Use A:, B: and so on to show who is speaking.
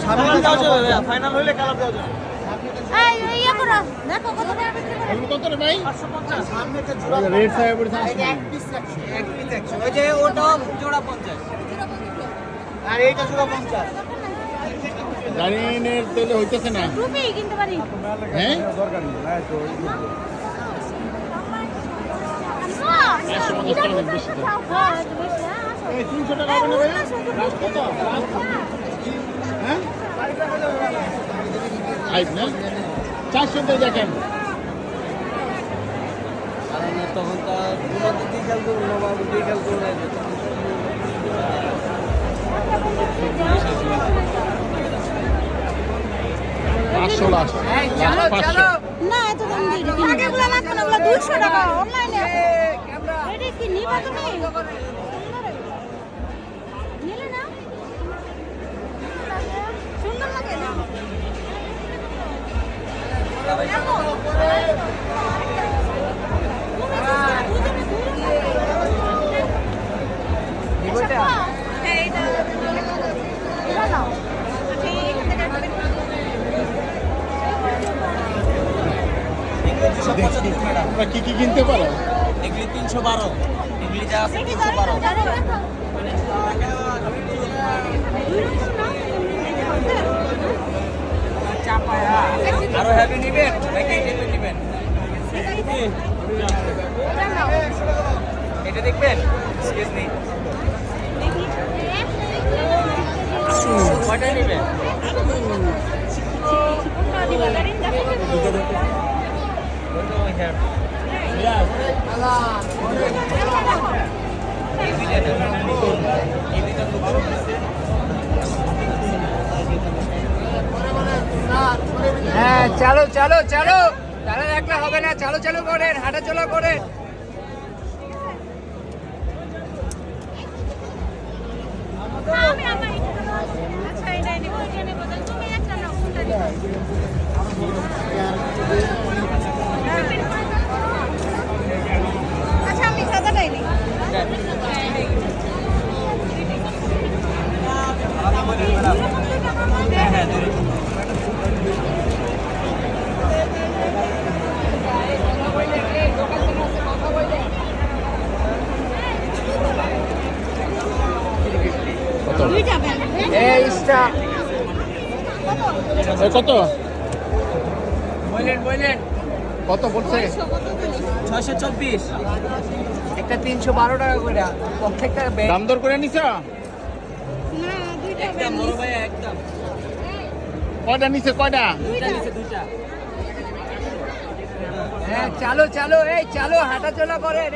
A: Final হইলে colour দেওয়া যাবে। কত রে ভাই? 550। রেড সাহেব এক পিস 100। ওই যে ওটা জোড়া 50 আর এইটা জোড়া 50। গাড়ির তেলে হইতেছে না। রুপি কিনতে পারি। হ্যাঁ দরকার নেই না তো। এই 300 টাকা হবে না ভাই? লাস্ট কত? হ্যাঁ? আইব না 400 দিয়ে দেখেন। কারণ তখন তো পুরো দিকে খেয়াল করবো না বাবু দিয়ে খেয়াল করবো না। 500 লাস্ট।
B: না এত দাম দিই না। আগেগুলো লাগবে না, ওগুলো 200 টাকা অনলাইনে। এটা কি নিবা তুমি? নিলে না? সুন্দর লাগে না?
A: তোমরা কি কি কিনতে পারো?
C: এগুলি 312, এগুলি যা আছে 312। আরো হেভি নিবেন নাকি এটা নিবেন? এটা দেখবেন? এক্সকিউজ মি, কয়টা নিবেন?
D: হ্যাঁ চলো চলো চলো তাহলে একলা হবে না, চালো চালো করেন, হাঁটা চলা করেন।
B: আচ্ছা আমি সাদাটাই নিই। দুইটা ব্যাগ।
D: এই স্টার
A: কত
D: বলেন বলেন
A: কত বলছে?
C: 624।
D: একটা 312 টাকা করে প্রত্যেকটা ব্যাগ।
A: দাম দর করে নিছ?
B: না দুইটা
C: একদম
B: ব্যাগ।
C: বড় ভাই একদম।
A: কয়টা নিছে কয়টা?
C: দুইটা নিচে দুইটা।
D: হ্যাঁ চালো চালো এই চালো হাঁটা চলা করেন।